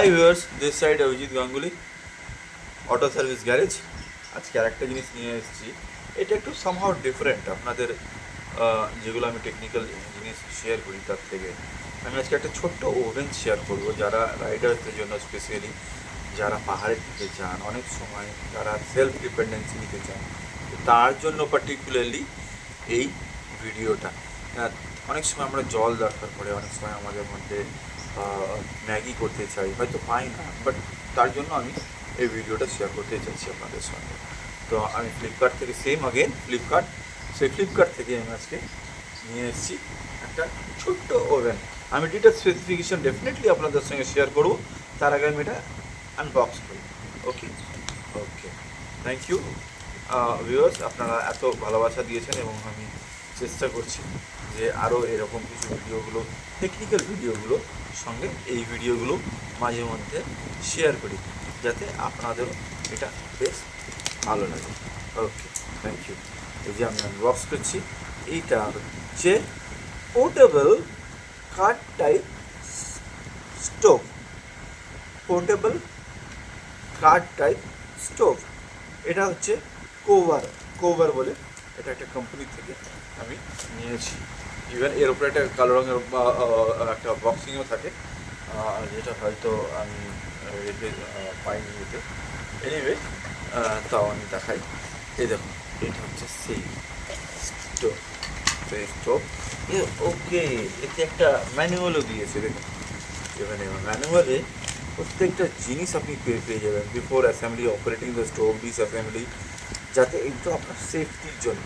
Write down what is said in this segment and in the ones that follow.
Hi viewers, this side Abhijit Ganguly, auto service garage. আজকে আরেকটা জিনিস নিয়ে এসেছি। এটা একটু সামহাও ডিফারেন্ট আপনাদের যেগুলো আমি টেকনিক্যাল জিনিস শেয়ার করি তার থেকে। আমি আজকে একটা ছোট্ট ওভেন শেয়ার করব, যারা রাইডার্সদের জন্য স্পেশালি, যারা পাহাড়ে যেতে চান, অনেক সময় যারা সেলফ ডিপেন্ডেন্সি নিতে চান, তার জন্য পার্টিকুলারলি এই ভিডিওটা। অনেক সময় আমরা জল দরকার পড়ে, অনেক সময় আমাদের মধ্যে ম্যাগি করতে চাই, হয়তো পাই না, বাট তার জন্য আমি এই ভিডিওটা শেয়ার করতে চাইছি আপনাদের সঙ্গে। তো আমি ফ্লিপকার্ট থেকে সেই ফ্লিপকার্ট থেকে আমি আজকে নিয়ে এসেছি একটা ছোট্ট ওভেন। আমি ডিটেল স্পেসিফিকেশন ডেফিনেটলি আপনাদের সঙ্গে শেয়ার করবো, তার আগে আমি এটা আনবক্স করি। ওকে ওকে, থ্যাংক ইউ ভিউয়ার্স, আপনারা এত ভালোবাসা দিয়েছেন এবং আমি চেষ্টা করছি যে আরও এরকম কিছু ভিডিওগুলো, টেকনিক্যাল ভিডিওগুলো সঙ্গে এই ভিডিওগুলো মাঝে মধ্যে শেয়ার করি, যাতে আপনাদেরও এটা বেশ ভালো লাগে। ওকে, থ্যাংক ইউ। এই যে আমি আনবক্স করছি, এইটা হচ্ছে পোর্টেবল কাঠ টাইপ স্টোভ। পোর্টেবল কাঠ টাইপ স্টোভ, এটা হচ্ছে কোভার বলে, এটা একটা কোম্পানি থেকে আমি নিয়েছি। ইভেন এর উপরে একটা কালো রঙের একটা বক্সিংও থাকে, যেটা হয়তো আমি রেখে পাইনি এতে। এনিওয়ে, তাও আমি দেখাই। এই দেখুন, এটা হচ্ছে সেই স্টোভ। ওকে, এতে একটা ম্যানুয়ালও দিয়েছে, দেখুন। এখানে ম্যানুয়ালে প্রত্যেকটা জিনিস আপনি পেয়ে যাবেন, before assembly, operating the stove, disassembly, যাতে একটু আপনার সেফটির জন্য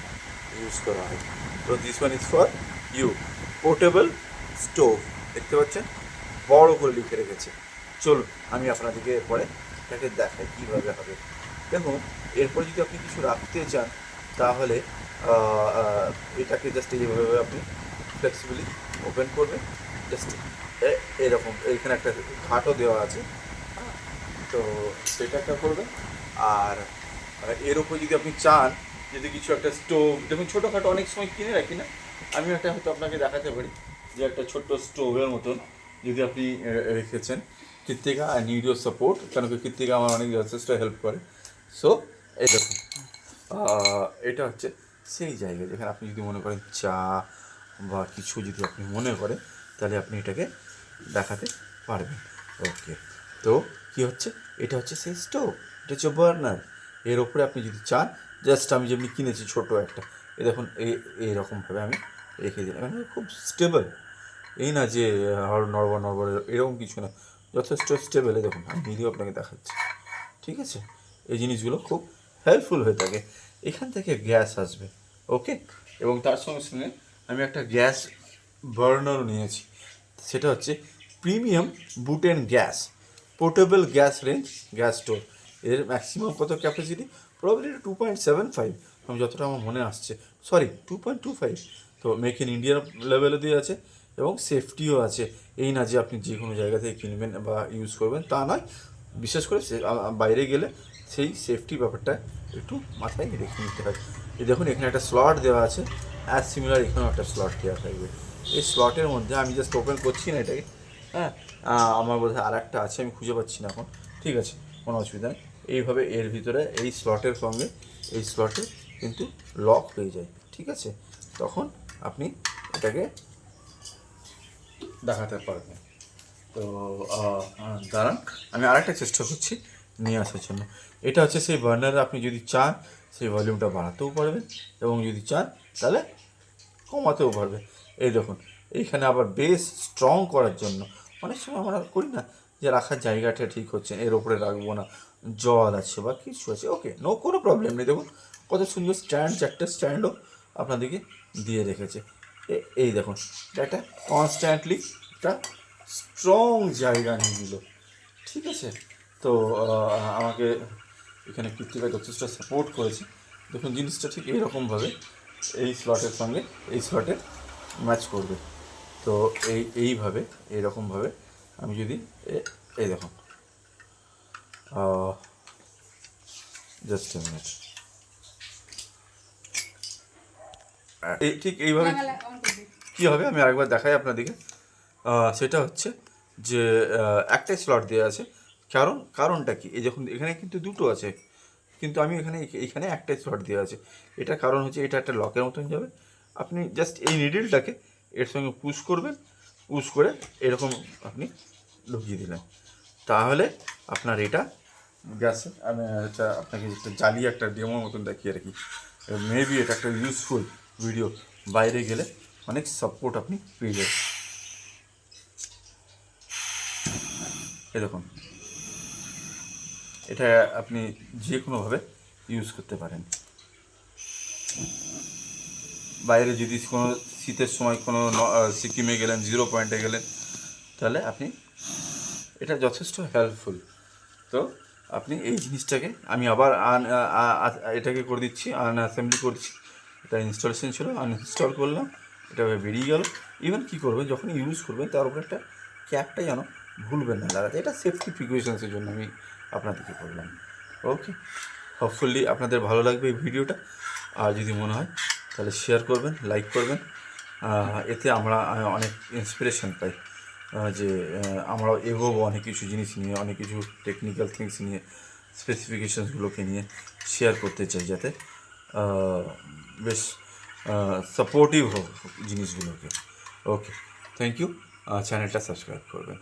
ইউজ করা হয়। তো this one is for you, portable stove. দেখতে পাচ্ছেন, বড় করে লিখে রেখেছে। চলুন আমি আপনাদেরকে এরপরে এটাকে দেখাই কীভাবে হবে। দেখুন, এরপরে যদি আপনি কিছু রাখতে চান, তাহলে এটাকে জাস্ট এইভাবে আপনি ফ্লেক্সিবিলি ওপেন করবেন। জাস্ট এরকম, এইখানে একটা ঘাটও দেওয়া আছে, তো সেটা একটা করবেন। আর এর উপর যদি আপনি চান, যদি কিছু একটা স্টোভ, দেখুন ছোটোখাটো অনেক সময় কিনে রাখি না, আমি একটা হয়তো আপনাকে দেখাতে পারি যে একটা ছোট্ট স্টোভের মতন যদি আপনি রেখেছেন। Krittika I need your support, কারণ কি কৃত্তিকা আমার অনেক যথেষ্ট হেল্প করে। সো এই দেখুন, এটা হচ্ছে সেই জায়গা যেখানে আপনি যদি মনে করেন চা বা কিছু যদি আপনি মনে করেন, তাহলে আপনি এটাকে দেখাতে পারবেন। ওকে, তো কী হচ্ছে, এটা হচ্ছে সেই স্টোভ, এটা হচ্ছে বার্নার। এর ওপরে আপনি যদি চান, জাস্ট আমি যেমনি কিনেছি ছোটো একটা, এ দেখুন এইরকমভাবে আমি রেখে দিলাম। মানে খুব স্টেবল, এই না যে নড়বড় এরকম কিছু না, যথেষ্ট স্টেবল। দেখুন, আমি ভিডিও আপনাকে দেখাচ্ছি, ঠিক আছে? এই জিনিসগুলো খুব হেল্পফুল হয়ে থাকে। এখান থেকে গ্যাস আসবে, ওকে, এবং তার সঙ্গে সঙ্গে আমি একটা গ্যাস বার্নারও নিয়েছি। সেটা হচ্ছে premium butane gas, portable gas range gas stove. এর ম্যাক্সিমাম কত ক্যাপাসিটি? প্রবাবলি 2.75, আমি যতটা আমার মনে আসছে, সরি 2.25। তো মেক ইন ইন্ডিয়ার লেভেলে দিয়ে আছে এবং সেফটিও আছে। এই না যে আপনি যে কোনো জায়গা থেকে কিনবেন বা ইউজ করবেন, তা নয়। বিশেষ করে বাইরে গেলে সেই সেফটি ব্যাপারটা একটু মাথায় রেখে নিতে হয়। এই দেখুন, এখানে একটা স্লট দেওয়া আছে, অ্যাজ সিমিলার এখানেও একটা স্লট দেওয়া থাকবে। এই স্লটের মধ্যে আমি জাস্ট ওপেন করছি না এটাকে, হ্যাঁ, আমার বোধহয় আর একটা আছে, আমি খুঁজে পাচ্ছি না এখন। ঠিক আছে, কোনো অসুবিধা নেই। এইভাবে এর ভিতরে এই স্লটের সঙ্গে এই স্লটে কিন্তু লক হয়ে যায়, ঠিক আছে? তখন আপনি এটাকে দেখাতে পারবেন। তো দাঁড়ান, আমি আরেকটা চেষ্টা করছি নিয়ে আসার জন্য। এটা হচ্ছে সেই বার্নার, আপনি যদি চান সেই ভলিউমটা বাড়াতেও পারবেন এবং যদি চান তাহলে কমাতেও পারবেন। এই দেখুন, এইখানে আবার বেশ স্ট্রং করার জন্য অনেক সময় আমরা করি না যে রাখার জায়গাটা ঠিক হচ্ছে, এর ওপরে রাখবো না, জল আছে বা কিছু আছে, ওকে, কোনো প্রবলেম নেই। দেখুন কত সুন্দর স্ট্যান্ড, চারটে স্ট্যান্ডও আপনাদেরকে দিয়ে রেখেছে। এই দেখুন, এটা কনস্ট্যান্টলি একটা স্ট্রং জায়গা নিয়ে দিল, ঠিক আছে? তো আমাকে এখানে কৃত্তিকা যথেষ্ট সাপোর্ট করেছে। দেখুন, জিনিসটা ঠিক এইরকমভাবে এই স্লটের সঙ্গে এই স্লটে ম্যাচ করবে। তো এইভাবে এইরকমভাবে আমি যদি এই দেখুন, জাস্ট এ মিনিট, ঠিক এইভাবে কী হবে আমি আরেকবার দেখাই আপনাদেরকে। সেটা হচ্ছে যে একটাই স্লট দেওয়া আছে। কারণটা কি, এই যখন এখানে কিন্তু দুটো আছে, কিন্তু আমি এখানে একটাই স্লট দেওয়া আছে। এটার কারণ হচ্ছে এটা একটা লকের মতন যাবে। আপনি জাস্ট এই নিডলটাকে এর সঙ্গে পুশ করবেন, পুশ করে এরকম আপনি ঢুকিয়ে দিলেন, তাহলে আপনার এটা গ্যাসে। আমি এটা আপনাকে একটা জ্বালিয়ে একটা ডেমোর মতন দেখিয়ে রাখি, মেবি এটা একটা ইউজফুল ভিডিও, বাইরে গেলে অনেক সাপোর্ট আপনি পেয়ে যাবেন। এরকম এটা আপনি যে কোনোভাবে ইউজ করতে পারেন। বাইরে যদি কোনো শীতের সময় কোনো সিকিমে গেলেন, 0 পয়েন্টে গেলেন, তাহলে আপনি এটা যথেষ্ট হেল্পফুল। তো আপনি এই জিনিসটাকে আমি আবার এটাকে করে দিচ্ছি, আনঅ্যাসেম্বলি করছি। এটা ইনস্টলেশন ছিল, আনইনস্টল করলাম, এটা বেরিয়ে গেল। ইভেন কী করবেন, যখন ইউজ করবেন তার উপরে একটা ক্যাপটা যেন ভুলবেন না লাগাতে। এটা সেফটি প্রিকশনসের জন্য আমি আপনাদেরকে বললাম। ওকে, হোপফুলি আপনাদের ভালো লাগবে এই ভিডিওটা। আর যদি মনে হয় তাহলে শেয়ার করবেন, লাইক করবেন। এতে আমরা অনেক ইন্সপিরেশন পাই, যে আমরাও এগোবো অনেক কিছু জিনিস নিয়ে, অনেক কিছু টেকনিক্যাল থিংস নিয়ে, স্পেসিফিকেশনসগুলোকে নিয়ে শেয়ার করতে চাই, যাতে বেশ সাপোর্টিভ হোক জিনিসগুলোকে। ওকে, থ্যাংক ইউ। চ্যানেলটা সাবস্ক্রাইব করবেন।